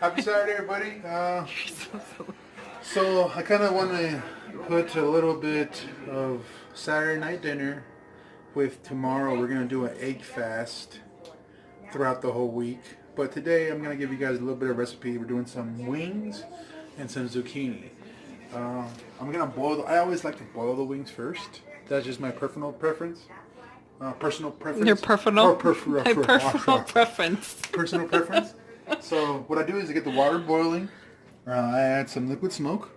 Happy Saturday, everybody. So I kind of want to put a little bit of Saturday night dinner with tomorrow. We're going to do an egg fast throughout the whole week. But today I'm going to give you guys a little bit of recipe. We're doing some wings and some zucchini. I'm going to boil. I always like to boil the wings first. That's just my personal preference. Personal preference. Your personal? My personal preference. Personal preference. So what I do is I get the water boiling. I add some liquid smoke.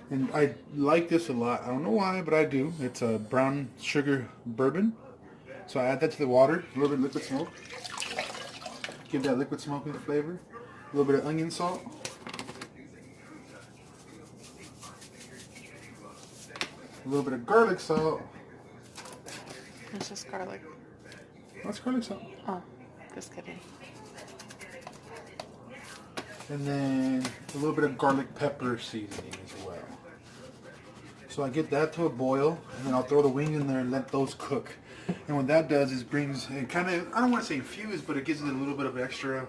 And I like this a lot. I don't know why, but I do. It's a brown sugar bourbon. So I add that to the water. A little bit of liquid smoke. Give that liquid smoke a flavor. A little bit of onion salt. A little bit of garlic salt. It's just garlic. What's garlic salt? Oh, just kidding. And then a little bit of garlic pepper seasoning as well. So I get that to a boil, and then I'll throw the wings in there and let those cook. And what that does is brings, it kind of, I don't want to say infuse, but it gives it a little bit of extra,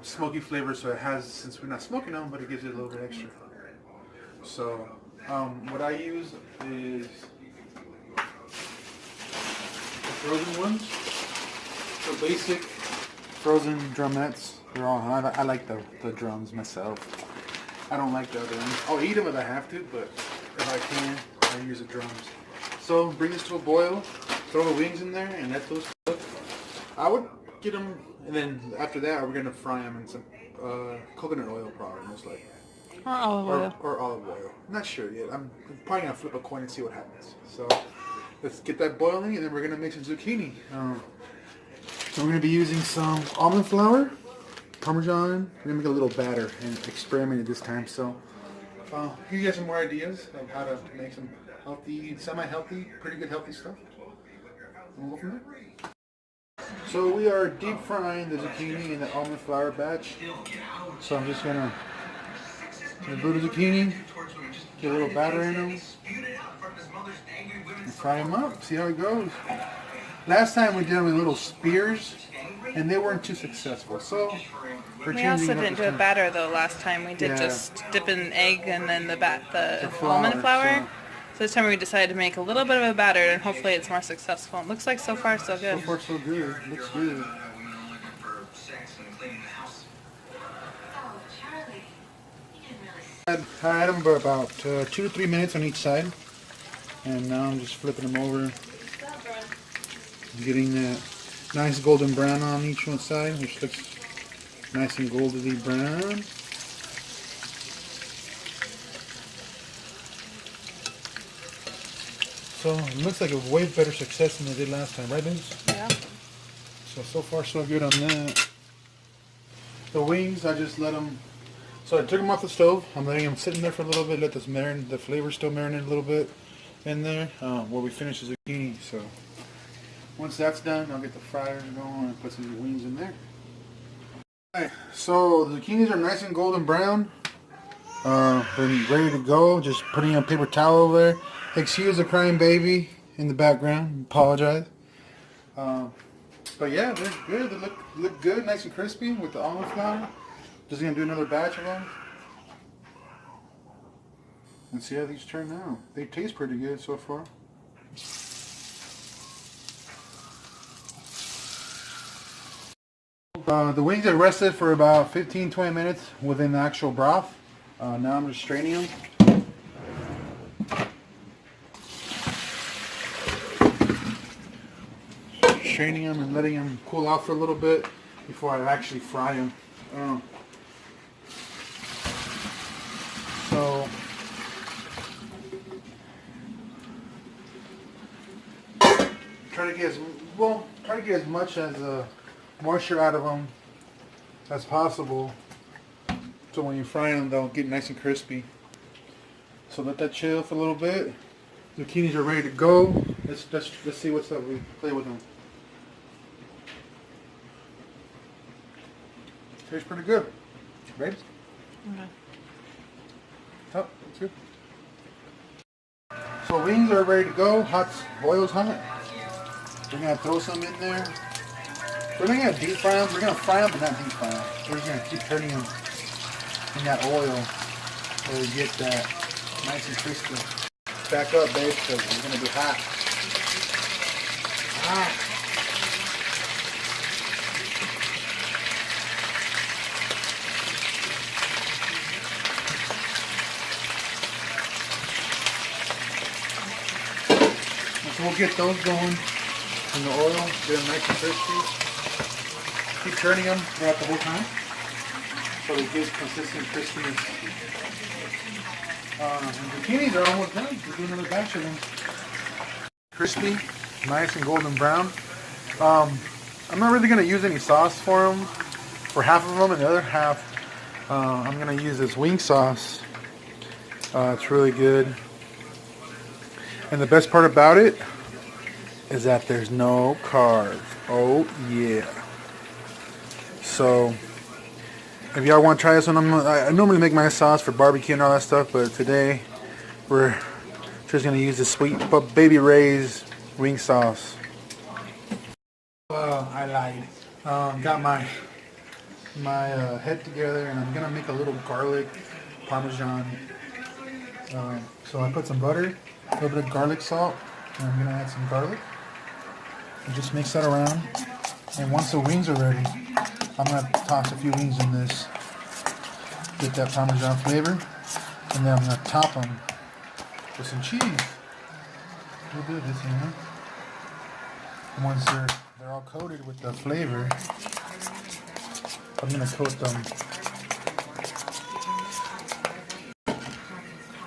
smoky flavor. So it has, since we're not smoking them, but it gives it a little bit extra. So what I use is frozen ones. So basic frozen drumettes. They're all, I like the drums myself. I don't like the other ones. I'll eat them if I have to, but if I can, I use the drums. So bring this to a boil, throw the wings in there, and let those cook. I would get them, and then after that, we're gonna fry them in some coconut oil, probably most likely. Or olive oil. Or olive oil. I'm not sure yet. I'm probably gonna flip a coin and see what happens. So let's get that boiling, and then we're gonna make some zucchini. So we're gonna be using some almond flour. Parmesan. We're gonna make a little batter and experiment it this time. So, you get some more ideas of how to make some healthy, semi-healthy, pretty good healthy stuff. We'll go from there. So we are deep frying the zucchini in the almond flour batch. So I'm just gonna brew the zucchini, get a little batter in them, and fry them up. See how it goes. Last time we did them with little spears, and they weren't too successful. So we also didn't do a batter though last time. We did just dip in egg and then the almond flour. So this time we decided to make a little bit of a batter, and hopefully it's more successful. It looks like so far so good. So far so good. Looks good. I had them for about 2 to 3 minutes on each side, and now I'm just flipping them over, getting that nice golden brown on each one side, which looks nice and golden brown. So it looks like a way better success than they did last time, right, Vince? Yeah. So far so good on that. The wings, I just let them. So I took them off the stove. I'm letting them sit in there for a little bit, let this marinate, the flavor still marinate a little bit in there while we finish the zucchini. So once that's done, I'll get the fryer going and put some wings in there. Alright, so the zucchinis are nice and golden brown. They're ready to go. Just putting a paper towel over there. Excuse the crying baby in the background. Apologize. But yeah, they're good. They look good, nice and crispy with the almond flour. Just gonna do another batch of them and see how these turn out. They taste pretty good so far. The wings have rested for about 15-20 minutes within the actual broth. Now I'm just straining them. Straining them and letting them cool off for a little bit before I actually fry them. So try to get as much as moisture out of them as possible, so when you fry them they'll get nice and crispy. So let that chill for a little bit. Zucchinis are ready to go. Let's see what's up. We play with them. Tastes pretty good. Right? Okay. Oh, that's good. So wings are ready to go. Oil's hot. We're gonna throw some in there. We're not gonna deep fry them. We're gonna fry them, but not deep fry them. We're just gonna keep turning them in that oil so we get that nice and crispy. Back up, babe, because it's gonna be hot. So we'll get those going in the oil, get them nice and crispy. Keep turning them throughout the whole time so they get consistent crispiness. And zucchinis are almost done. We're doing another batch of them. Crispy, nice and golden brown. I'm not really going to use any sauce for them, for half of them, and the other half I'm going to use this wing sauce. It's really good. And the best part about it is that there's no carbs. Oh yeah. So if y'all want to try this one, I normally make my sauce for barbecue and all that stuff, but today we're just going to use the sweet Baby Ray's wing sauce. I lied. Got my head together, and I'm going to make a little garlic parmesan. So I put some butter, a little bit of garlic salt, and I'm going to add some garlic. And just mix that around. And once the wings are ready, I'm going to toss a few wings in this. Get that parmesan flavor. And then I'm going to top them with some cheese. A little bit of this in there. And once they're all coated with the flavor, I'm going to coat them.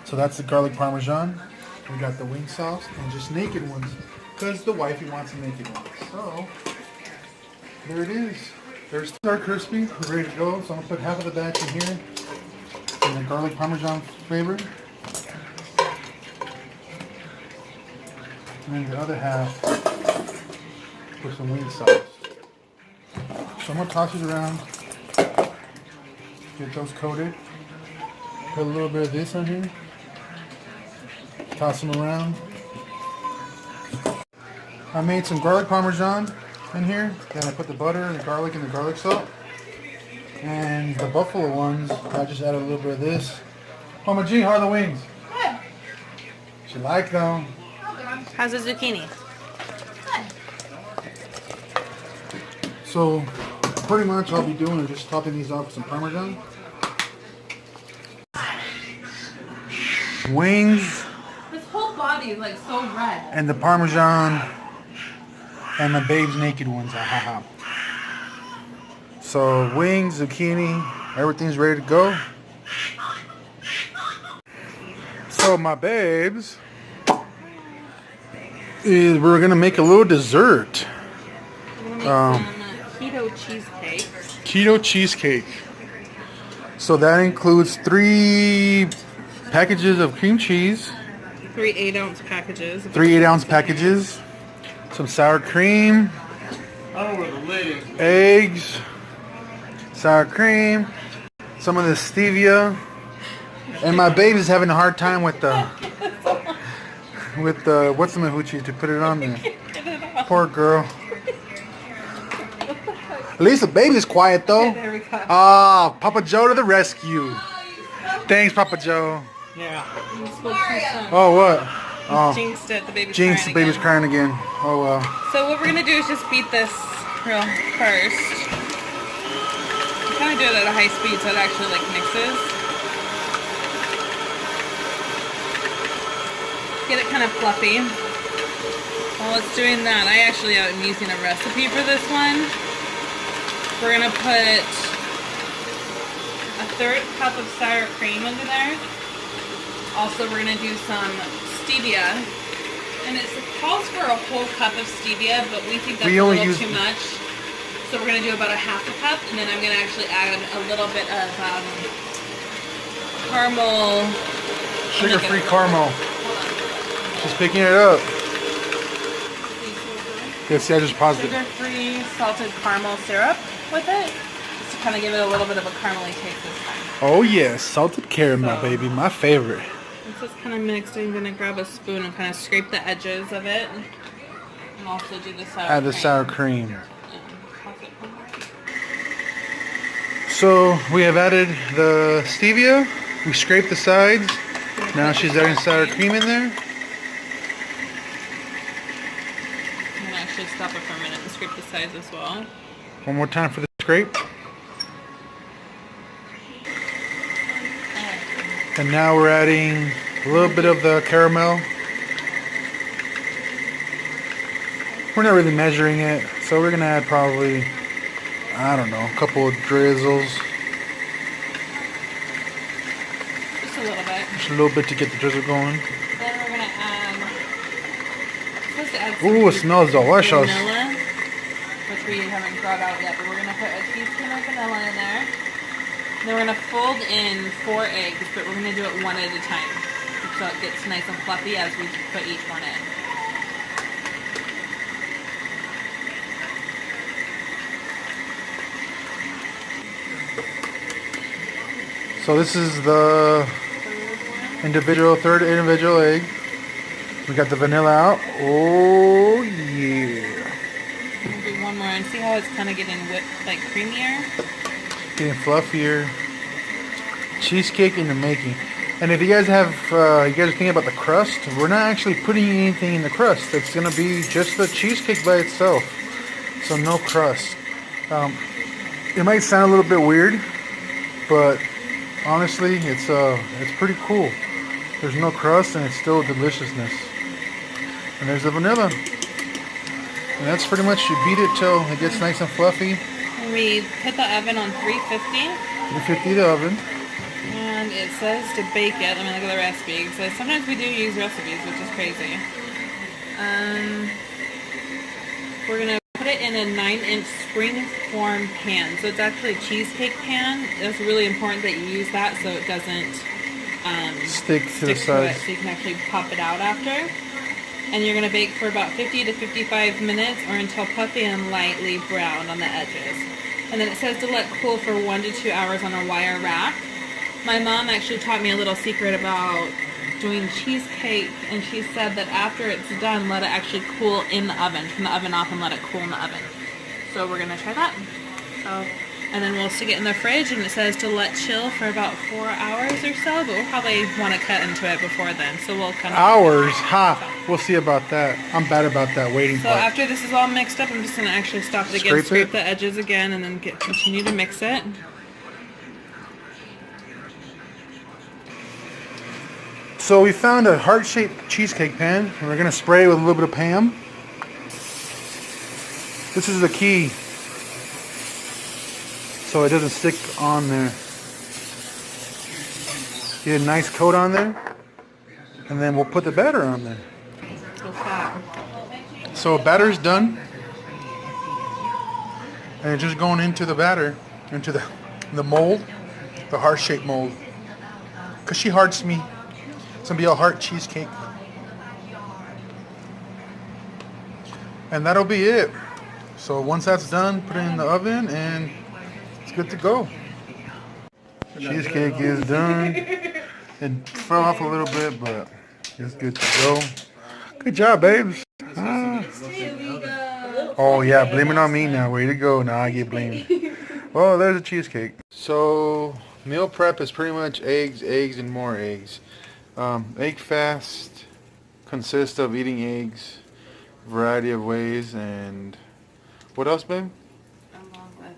So that's the garlic parmesan. We got the wing sauce and just naked ones, because the wifey wants some naked ones. So there it is. There's our crispy, ready to go. So I'm gonna put half of the batch in here, and the garlic parmesan flavor, and then the other half with some wing sauce. So I'm gonna toss it around, get those coated. Put a little bit of this on here. Toss them around. I made some garlic parmesan in here. Then I put the butter, the garlic, and the garlic salt. And the buffalo ones, I just added a little bit of this. Mama G, how are the wings? Good. She like them. How's the zucchini? Good. So pretty much all I'll be doing is just topping these off with some parmesan. Wings. This whole body is like so red. And the parmesan and the babe's naked ones. So wings, zucchini, everything's ready to go. So my babes, we're gonna make a little dessert. We're gonna make some keto cheesecake. Keto cheesecake. So that includes 3 packages of cream cheese. 3 8-ounce packages. 3 8-ounce packages. Some sour cream. Eggs. Sour cream. Some of the stevia. And my baby's having a hard time with the what's the mahuchi to put it on there. Poor girl. At least the baby's quiet though. There we go. Ah, Papa Joe to the rescue. Thanks, Papa Joe. Yeah. You spoke too soon. Oh, what? Oh, Jinxed it. The baby's jinx, crying the baby's again. crying again. Oh, well. So what we're gonna do is just beat this real first. I'm kind of do it at a high speed so it actually like mixes. Get it kind of fluffy. While it's doing that, I actually am using a recipe for this one. We're gonna put a 1/3 cup of sour cream into there. Also, we're gonna do some stevia, and it calls for a whole cup of stevia, but we think that's a little too much. So we're gonna do about a 1/2 cup, and then I'm gonna actually add a little bit of caramel. Sugar-free caramel. She's picking it up. Yeah, see, I just paused it. Sugar-free salted caramel syrup with it, just to kind of give it a little bit of a caramely taste this time. Oh yes, salted caramel, baby, my favorite. Once it's kind of mixed, I'm gonna grab a spoon and kind of scrape the edges of it, and also do the sour. Add the sour cream. Yeah, toss So we have added the stevia. We scraped the sides. Now she's adding sour cream in there. I'm gonna actually stop it for a minute and scrape the sides as well. One more time for the scrape. And now we're adding a little bit of the caramel. We're not really measuring it, so we're gonna add probably, I don't know, a couple of drizzles. Just a little bit. Just a little bit to get the drizzle going. Then we're gonna add. Supposed to add some Ooh, it smells delicious. vanilla, which we haven't brought out yet, but we're gonna put a teaspoon of vanilla in there. Then we're gonna fold in 4 eggs, but we're gonna do it one at a time, so it gets nice and fluffy as we put each one in. So this is the third individual egg. We got the vanilla out. Oh yeah. We'll do one more and see how it's kind of getting whipped, like creamier. Getting fluffier. Cheesecake in the making. And if you guys have, you guys are thinking about the crust, we're not actually putting anything in the crust. It's gonna be just the cheesecake by itself. So no crust. It might sound a little bit weird, but honestly, it's pretty cool. There's no crust and it's still deliciousness. And there's the vanilla. And that's pretty much, you beat it till it gets nice and fluffy. We put the oven on 350. 350 the oven. And it says to bake it. Let me look at the recipe. So sometimes we do use recipes, which is crazy. We're going to put it in a 9-inch spring-form pan. So it's actually a cheesecake pan. It's really important that you use that so it doesn't stick to the sides. So you can actually pop it out after. And you're going to bake for about 50 to 55 minutes or until puffy and lightly brown on the edges. And then it says to let cool for 1 to 2 hours on a wire rack. My mom actually taught me a little secret about doing cheesecake, and she said that after it's done, let it actually cool in the oven. Turn the oven off and let it cool in the oven. So we're going to try that. And then we'll stick it in the fridge, and it says to let chill for about 4 hours or so, but we'll probably want to cut into it before then. So we'll kind of... Hours? Ha! We'll see about that. I'm bad about that waiting So part. after this is all mixed up, I'm just going to actually stop it again, scrape the edges again, and then continue to mix it. So we found a heart-shaped cheesecake pan, and we're going to spray it with a little bit of Pam. This is the key, so it doesn't stick on there. Get a nice coat on there, and then we'll put the batter on there. So batter's done, and it's just going into the batter, into the mold, the heart-shaped mold. Cause she hearts me. It's gonna be a heart cheesecake, and that'll be it. So once that's done, put it in the oven, and it's good to go. Cheesecake is done. It fell off a little bit, but it's good to go. Good job, babes. Oh yeah, blame it on me now. Way to go. Now I get blamed. Oh, there's a cheesecake. So meal prep is pretty much eggs, and more eggs. Egg fast consists of eating eggs a variety of ways, and what else, babe? Along with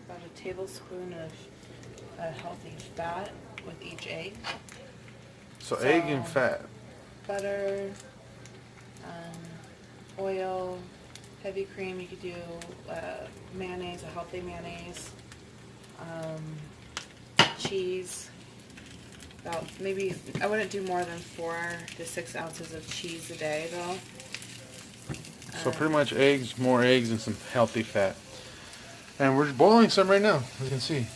about a tablespoon of healthy fat with each egg. So egg and fat. Butter, oil, heavy cream. You could do mayonnaise, a healthy mayonnaise, cheese. About maybe, I wouldn't do more than 4 to 6 ounces of cheese a day though. So pretty much eggs, more eggs, and some healthy fat. And we're boiling some right now, as you can see.